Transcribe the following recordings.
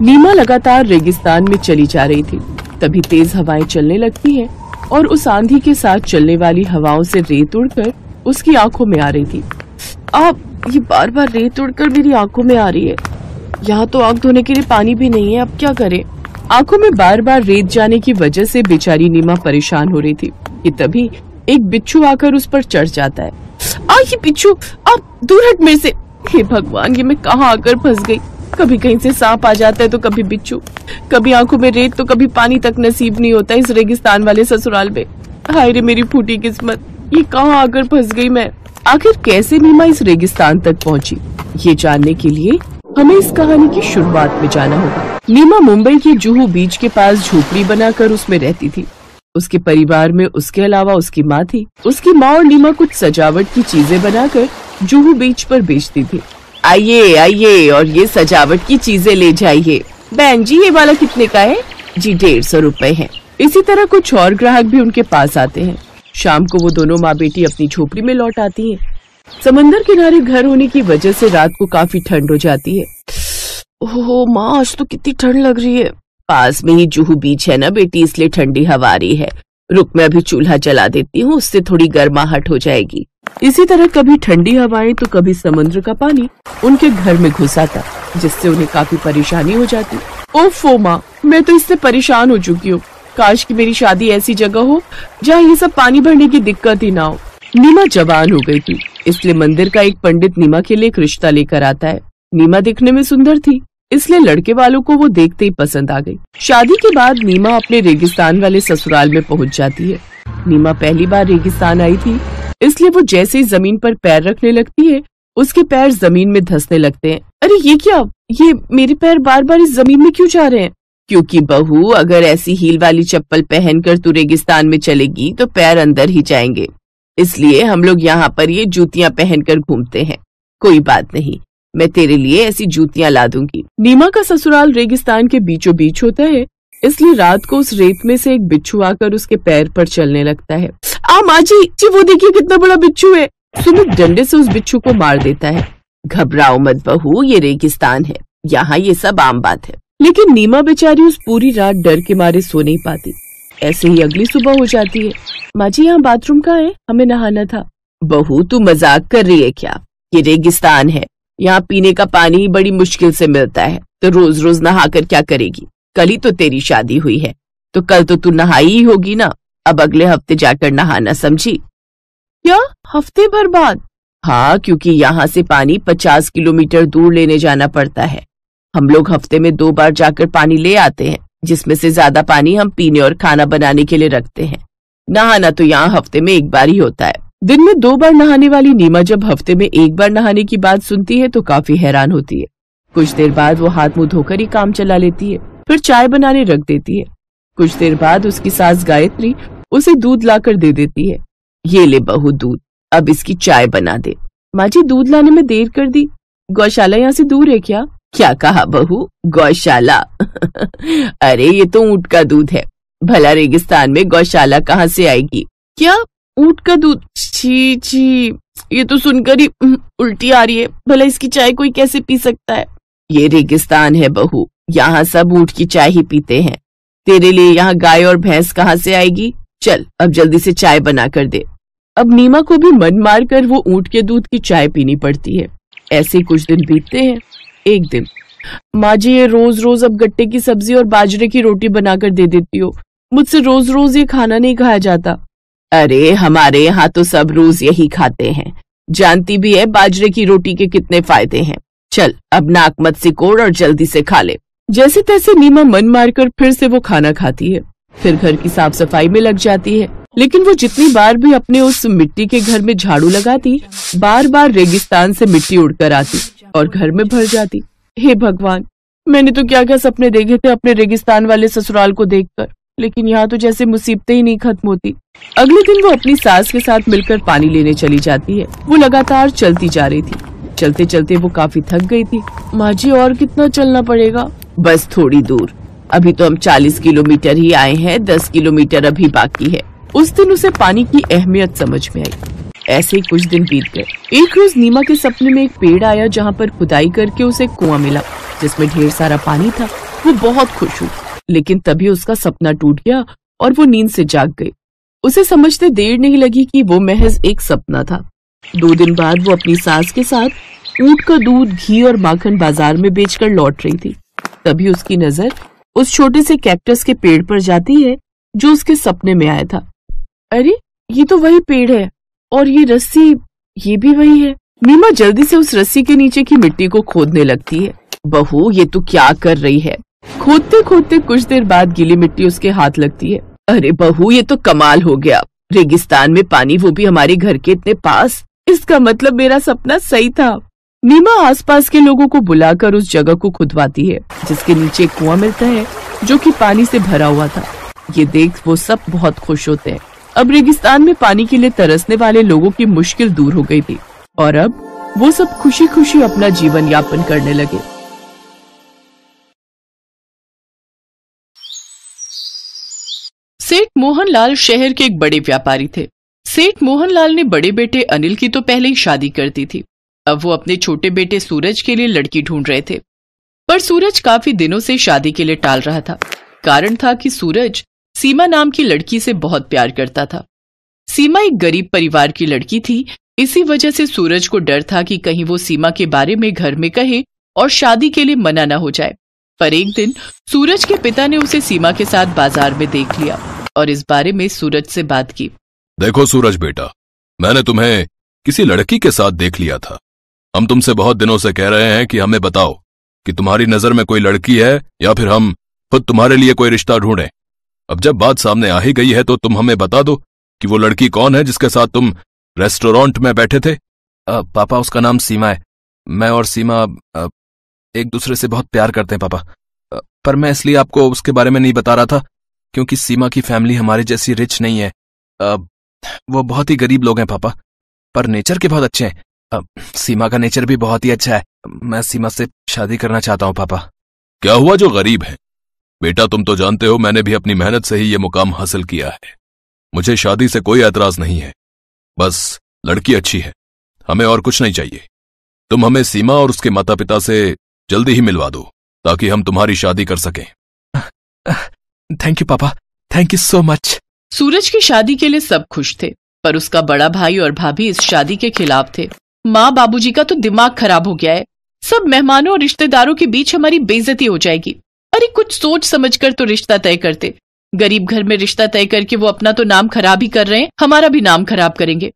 नीमा लगातार रेगिस्तान में चली जा रही थी। तभी तेज हवाएं चलने लगती हैं और उस आंधी के साथ चलने वाली हवाओं से रेत उड़कर उसकी आंखों में आ रही थी। ये बार बार रेत उड़कर मेरी आंखों में आ रही है। यहाँ तो आंख धोने के लिए पानी भी नहीं है, अब क्या करें। आंखों में बार बार रेत जाने की वजह से बेचारी नीमा परेशान हो रही थी कि तभी एक बिच्छू आकर उस पर चढ़ जाता है। ये बिच्छू, आप दूर हट मेरे से। हे भगवान, ये मैं कहाँ आकर फंस गई। कभी कहीं से सांप आ जाता है तो कभी बिच्छू, कभी आंखों में रेत तो कभी पानी तक नसीब नहीं होता इस रेगिस्तान वाले ससुराल में। हाय रे मेरी फूटी किस्मत, ये कहाँ आकर फंस गई मैं। आखिर कैसे नीमा इस रेगिस्तान तक पहुंची, ये जानने के लिए हमें इस कहानी की शुरुआत में जाना होगा। नीमा मुंबई के जुहू बीच के पास झोपड़ी बनाकर उसमें रहती थी। उसके परिवार में उसके अलावा उसकी माँ थी। उसकी माँ और नीमा कुछ सजावट की चीजें बनाकर जुहू बीच पर बेचती थी। आइए आइए और ये सजावट की चीजें ले जाइए। बहन जी, ये वाला कितने का है? जी 150 रुपए है। इसी तरह कुछ और ग्राहक भी उनके पास आते हैं। शाम को वो दोनों माँ बेटी अपनी झोपड़ी में लौट आती हैं। समंदर किनारे घर होने की वजह से रात को काफी ठंड हो जाती है। ओहो माँ, आज तो कितनी ठंड लग रही है। पास में ही जुहू बीच है ना बेटी, इसलिए ठंडी हवा आ रही है। रुक, मैं अभी चूल्हा जला देती हूँ, उससे थोड़ी गर्माहट हो जाएगी। इसी तरह कभी ठंडी हवाएं तो कभी समुद्र का पानी उनके घर में घुस आता, जिससे उन्हें काफी परेशानी हो जाती। ओफो माँ, मैं तो इससे परेशान हो चुकी हूँ। काश कि मेरी शादी ऐसी जगह हो जहाँ ये सब पानी भरने की दिक्कत ही ना हो। नीमा जवान हो गई थी, इसलिए मंदिर का एक पंडित नीमा के लिए एक रिश्ता लेकर आता है। नीमा दिखने में सुंदर थी, इसलिए लड़के वालों को वो देखते ही पसंद आ गई। शादी के बाद नीमा अपने रेगिस्तान वाले ससुराल में पहुंच जाती है। नीमा पहली बार रेगिस्तान आई थी, इसलिए वो जैसे ही जमीन पर पैर रखने लगती है, उसके पैर जमीन में धंसने लगते हैं। अरे ये क्या, ये मेरे पैर बार बार इस जमीन में क्यों जा रहे हैं? क्योंकि बहू, अगर ऐसी हील वाली चप्पल पहनकर तू रेगिस्तान में चलेगी तो पैर अंदर ही जाएंगे, इसलिए हम लोग यहाँ पर ये जूतियां पहनकर घूमते हैं। कोई बात नहीं, मैं तेरे लिए ऐसी जूतियां ला दूंगी। नीमा का ससुराल रेगिस्तान के बीचों बीच होता है, इसलिए रात को उस रेत में से एक बिच्छू आकर उसके पैर पर चलने लगता है। माँ जी, वो देखिए कितना बड़ा बिच्छू है। सुमित डंडे से उस बिच्छू को मार देता है। घबराओ मत बहू, ये रेगिस्तान है, यहाँ ये सब आम बात है। लेकिन नीमा बेचारी उस पूरी रात डर के मारे सो नहीं पाती। ऐसे ही अगली सुबह हो जाती है। माँ जी, यहाँ बाथरूम कहाँ है? हमें नहाना था। बहू, तू मजाक कर रही है क्या? ये रेगिस्तान है, यहाँ पीने का पानी ही बड़ी मुश्किल से मिलता है, तो रोज रोज नहाकर क्या करेगी? कल ही तो तेरी शादी हुई है, तो कल तो तू नहाई ही होगी ना। अब अगले हफ्ते जाकर नहाना, समझी? क्या, हफ्ते भर बाद? हाँ, क्योंकि यहाँ से पानी 50 किलोमीटर दूर लेने जाना पड़ता है। हम लोग हफ्ते में 2 बार जाकर पानी ले आते हैं, जिसमें से ज्यादा पानी हम पीने और खाना बनाने के लिए रखते हैं। नहाना तो यहाँ हफ्ते में 1 बार ही होता है। दिन में 2 बार नहाने वाली नीमा जब हफ्ते में 1 बार नहाने की बात सुनती है तो काफी हैरान होती है। कुछ देर बाद वो हाथ मुंह धोकर ही काम चला लेती है, फिर चाय बनाने रख देती है। कुछ देर बाद उसकी सास गायत्री उसे दूध लाकर दे देती है। ये ले बहू दूध, अब इसकी चाय बना दे। माँ जी, दूध लाने में देर कर दी। गौशाला यहाँ से दूर है क्या? क्या कहा बहू? गौशाला? अरे ये तो ऊंट का दूध है, भला रेगिस्तान में गौशाला कहाँ से आएगी? क्या, ऊंट का दूध? छी छी, ये तो सुनकर ही उल्टी आ रही है। भला इसकी चाय कोई कैसे पी सकता है? ये रेगिस्तान है बहू, यहाँ सब ऊंट की चाय ही पीते हैं। तेरे लिए यहाँ गाय और भैंस कहाँ से आएगी? चल अब जल्दी से चाय बना कर दे। अब नीमा को भी मन मार कर वो ऊंट के दूध की चाय पीनी पड़ती है। ऐसे कुछ दिन बीतते हैं। एक दिन, माँ जी, ये रोज रोज अब गट्टे की सब्जी और बाजरे की रोटी बनाकर दे देती हो, मुझसे रोज रोज ये खाना नहीं खाया जाता। अरे हमारे यहाँ तो सब रोज यही खाते हैं, जानती भी है बाजरे की रोटी के कितने फायदे हैं। चल अब नाक मत सिकोड़ और जल्दी से खा ले। जैसे तैसे नीमा मन मारकर फिर से वो खाना खाती है, फिर घर की साफ सफाई में लग जाती है। लेकिन वो जितनी बार भी अपने उस मिट्टी के घर में झाड़ू लगाती, बार बार रेगिस्तान से मिट्टी उड़कर आती और घर में भर जाती। हे भगवान, मैंने तो क्या क्या सपने देखे थे अपने रेगिस्तान वाले ससुराल को देखकर, लेकिन यहाँ तो जैसे मुसीबतें ही नहीं खत्म होती। अगले दिन वो अपनी सास के साथ मिलकर पानी लेने चली जाती है। वो लगातार चलती जा रही थी। चलते चलते वो काफी थक गई थी। माँ जी, और कितना चलना पड़ेगा? बस थोड़ी दूर, अभी तो हम 40 किलोमीटर ही आए हैं, 10 किलोमीटर अभी बाकी है। उस दिन उसे पानी की अहमियत समझ में आई। ऐसे ही कुछ दिन बीत गए। एक रोज नीमा के सपने में एक पेड़ आया, जहाँ पर खुदाई करके उसे कुआं मिला, जिसमें ढेर सारा पानी था। वो बहुत खुश हुई, लेकिन तभी उसका सपना टूट गया और वो नींद से जाग गई। उसे समझते देर नहीं लगी कि वो महज एक सपना था। 2 दिन बाद वो अपनी सास के साथ ऊंट का दूध, घी और माखन बाजार में बेचकर लौट रही थी। तभी उसकी नजर उस छोटे से कैक्टस के पेड़ पर जाती है जो उसके सपने में आया था। अरे, ये तो वही पेड़ है, और ये रस्सी, ये भी वही है। नीमा जल्दी से उस रस्सी के नीचे की मिट्टी को खोदने लगती है। बहू, ये तू क्या कर रही है? खोदते खोदते कुछ देर बाद गीली मिट्टी उसके हाथ लगती है। अरे बहू, ये तो कमाल हो गया। रेगिस्तान में पानी, वो भी हमारे घर के इतने पास। इसका मतलब मेरा सपना सही था। नीमा आसपास के लोगों को बुलाकर उस जगह को खुदवाती है जिसके नीचे एक कुआं मिलता है जो कि पानी से भरा हुआ था। ये देख वो सब बहुत खुश होते हैं। अब रेगिस्तान में पानी के लिए तरसने वाले लोगों की मुश्किल दूर हो गई थी और अब वो सब खुशी खुशी अपना जीवन यापन करने लगे। सेठ मोहनलाल शहर के एक बड़े व्यापारी थे। सेठ मोहनलाल ने बड़े बेटे अनिल की तो पहले ही शादी कर दी थी। अब वो अपने छोटे बेटे सूरज के लिए लड़की ढूंढ रहे थे, पर सूरज काफी दिनों से शादी के लिए टाल रहा था। कारण था कि सूरज सीमा नाम की लड़की से बहुत प्यार करता था। सीमा एक गरीब परिवार की लड़की थी, इसी वजह से सूरज को डर था कि कहीं वो सीमा के बारे में घर में कहे और शादी के लिए मना न हो जाए। पर एक दिन सूरज के पिता ने उसे सीमा के साथ बाजार में देख लिया और इस बारे में सूरज से बात की। देखो सूरज बेटा, मैंने तुम्हें किसी लड़की के साथ देख लिया था। हम तुमसे बहुत दिनों से कह रहे हैं कि हमें बताओ कि तुम्हारी नजर में कोई लड़की है या फिर हम खुद तुम्हारे लिए कोई रिश्ता ढूंढें। अब जब बात सामने आ ही गई है तो तुम हमें बता दो कि वो लड़की कौन है जिसके साथ तुम रेस्टोरेंट में बैठे थे। पापा, उसका नाम सीमा है। मैं और सीमा एक दूसरे से बहुत प्यार करते हैं पापा। पर मैं इसलिए आपको उसके बारे में नहीं बता रहा था क्योंकि सीमा की फैमिली हमारे जैसी रिच नहीं है। वो बहुत ही गरीब लोग हैं पापा, पर नेचर के बहुत अच्छे हैं। सीमा का नेचर भी बहुत ही अच्छा है। मैं सीमा से शादी करना चाहता हूँ पापा। क्या हुआ जो गरीब है? बेटा तुम तो जानते हो मैंने भी अपनी मेहनत से ही ये मुकाम हासिल किया है। मुझे शादी से कोई एतराज नहीं है, बस लड़की अच्छी है, हमें और कुछ नहीं चाहिए। तुम हमें सीमा और उसके माता पिता से जल्दी ही मिलवा दो ताकि हम तुम्हारी शादी कर सकें। थैंक यू पापा, थैंक यू सो मच। सूरज की शादी के लिए सब खुश थे, पर उसका बड़ा भाई और भाभी इस शादी के खिलाफ थे। माँ बाबूजी का तो दिमाग खराब हो गया है। सब मेहमानों और रिश्तेदारों के बीच हमारी बेइज्जती हो जाएगी। अरे कुछ सोच समझकर तो रिश्ता तय करते। गरीब घर में रिश्ता तय करके वो अपना तो नाम खराब ही कर रहे हैं, हमारा भी नाम खराब करेंगे।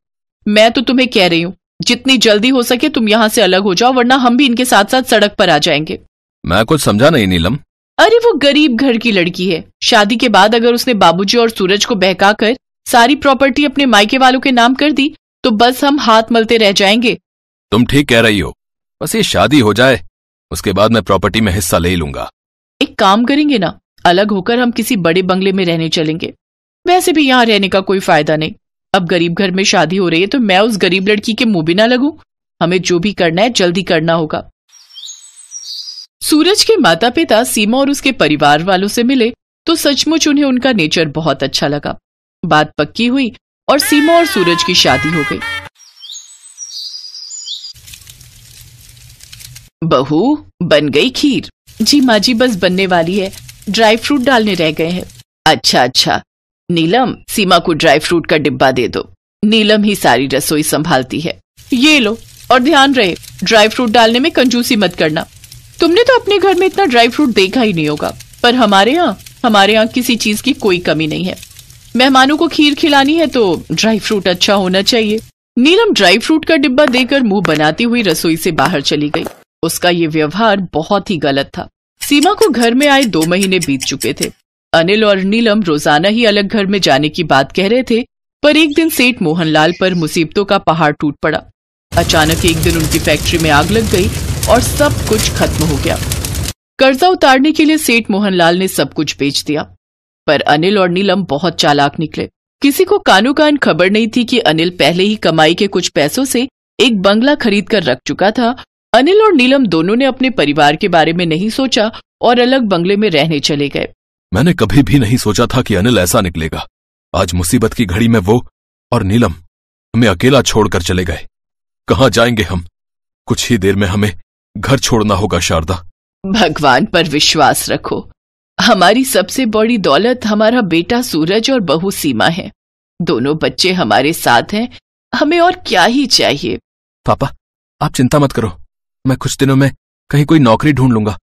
मैं तो तुम्हें कह रही हूँ, जितनी जल्दी हो सके तुम यहाँ से अलग हो जाओ, वरना हम भी इनके साथ साथ सड़क पर आ जाएंगे। मैं कुछ समझा नहीं नीलम। अरे वो गरीब घर की लड़की है। शादी के बाद अगर उसने बाबूजी और सूरज को बहकाकर सारी प्रॉपर्टी अपने मायके वालों के नाम कर दी तो बस हम हाथ मलते रह जाएंगे। तुम ठीक कह रही हो, बस ये शादी हो जाए, उसके बाद मैं प्रॉपर्टी में हिस्सा ले ही लूंगा। एक काम करेंगे ना, अलग होकर हम किसी बड़े बंगले में रहने चलेंगे। वैसे भी यहाँ रहने का कोई फायदा नहीं। अब गरीब घर में शादी हो रही है तो मैं उस गरीब लड़की के मुंह भी ना लगूं। हमें जो भी करना है जल्दी करना होगा। सूरज के माता पिता सीमा और उसके परिवार वालों से मिले तो सचमुच उन्हें उनका नेचर बहुत अच्छा लगा। बात पक्की हुई और सीमा और सूरज की शादी हो गई। बहू, बन गई खीर? जी माँ जी, बस बनने वाली है, ड्राई फ्रूट डालने रह गए हैं। अच्छा, नीलम सीमा को ड्राई फ्रूट का डिब्बा दे दो। नीलम ही सारी रसोई संभालती है। ये लो, और ध्यान रहे ड्राई फ्रूट डालने में कंजूसी मत करना। तुमने तो अपने घर में इतना ड्राई फ्रूट देखा ही नहीं होगा, पर हमारे यहाँ किसी चीज की कोई कमी नहीं है। मेहमानों को खीर खिलानी है तो ड्राई फ्रूट अच्छा होना चाहिए। नीलम ड्राई फ्रूट का डिब्बा देकर मुंह बनाती हुई रसोई से बाहर चली गई। उसका ये व्यवहार बहुत ही गलत था। सीमा को घर में आए 2 महीने बीत चुके थे। अनिल और नीलम रोजाना ही अलग घर में जाने की बात कह रहे थे, पर एक दिन सेठ मोहनलाल पर मुसीबतों का पहाड़ टूट पड़ा। अचानक एक दिन उनकी फैक्ट्री में आग लग गई और सब कुछ खत्म हो गया। कर्जा उतारने के लिए सेठ मोहनलाल ने सब कुछ बेच दिया। पर अनिल और नीलम बहुत चालाक निकले। किसी को कानो कान खबर नहीं थी कि अनिल पहले ही कमाई के कुछ पैसों से एक बंगला खरीद कर रख चुका था। अनिल और नीलम दोनों ने अपने परिवार के बारे में नहीं सोचा और अलग बंगले में रहने चले गए। मैंने कभी भी नहीं सोचा था कि अनिल ऐसा निकलेगा। आज मुसीबत की घड़ी में वो और नीलम हमें अकेला छोड़कर चले गए। कहाँ जाएंगे हम? कुछ ही देर में हमें घर छोड़ना होगा शारदा। भगवान पर विश्वास रखो। हमारी सबसे बड़ी दौलत हमारा बेटा सूरज और बहू सीमा है। दोनों बच्चे हमारे साथ हैं, हमें और क्या ही चाहिए। पापा, आप चिंता मत करो, मैं कुछ दिनों में कहीं कोई नौकरी ढूंढ लूंगा।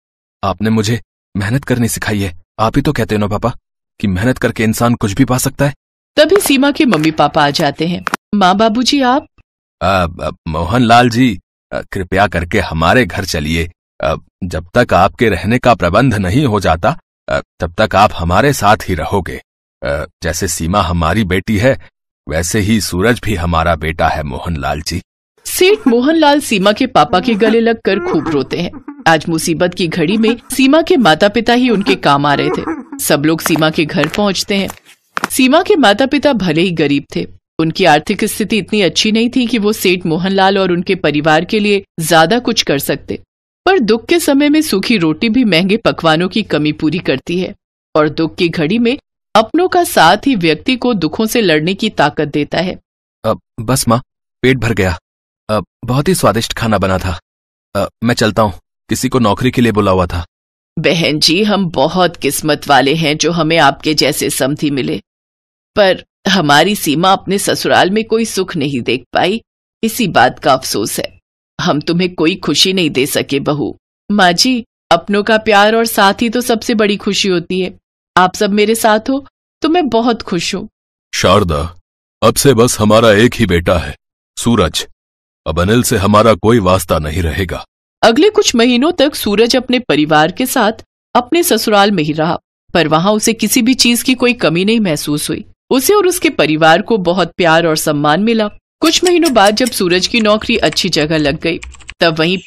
आपने मुझे मेहनत करनी सिखाई है। आप ही तो कहते हो ना पापा कि मेहनत करके इंसान कुछ भी पा सकता है। तभी सीमा के मम्मी पापा आ जाते हैं। माँ बाबूजी आप? मोहनलाल जी, कृपया करके हमारे घर चलिए। जब तक आपके रहने का प्रबंध नहीं हो जाता तब तक आप हमारे साथ ही रहोगे। जैसे सीमा हमारी बेटी है वैसे ही सूरज भी हमारा बेटा है मोहनलाल जी। सेठ मोहनलाल सीमा के पापा के गले लगकर खूब रोते हैं। आज मुसीबत की घड़ी में सीमा के माता पिता ही उनके काम आ रहे थे। सब लोग सीमा के घर पहुंचते हैं। सीमा के माता पिता भले ही गरीब थे, उनकी आर्थिक स्थिति इतनी अच्छी नहीं थी कि वो सेठ मोहनलाल और उनके परिवार के लिए ज्यादा कुछ कर सकते, पर दुख के समय में सूखी रोटी भी महंगे पकवानों की कमी पूरी करती है, और दुख की घड़ी में अपनों का साथ ही व्यक्ति को दुखों से लड़ने की ताकत देता है। बस माँ, पेट भर गया। बहुत ही स्वादिष्ट खाना बना था। मैं चलता हूँ, किसी को नौकरी के लिए बुला हुआ था। बहन जी, हम बहुत किस्मत वाले हैं जो हमें आपके जैसे समधी मिले, पर हमारी सीमा अपने ससुराल में कोई सुख नहीं देख पाई, इसी बात का अफसोस है। हम तुम्हें कोई खुशी नहीं दे सके बहू। माँ जी, अपनों का प्यार और साथ ही तो सबसे बड़ी खुशी होती है। आप सब मेरे साथ हो तो मैं बहुत खुश हूँ। शारदा, अब से बस हमारा एक ही बेटा है, सूरज। अब अनिल से हमारा कोई वास्ता नहीं रहेगा। अगले कुछ महीनों तक सूरज अपने परिवार के साथ अपने ससुराल में ही रहा, पर वहां उसे किसी भी चीज की कोई कमी नहीं महसूस हुई। उसे और उसके परिवार को बहुत प्यार और सम्मान मिला। कुछ महीनों बाद जब सूरज की नौकरी अच्छी जगह लग गई, तब वहीं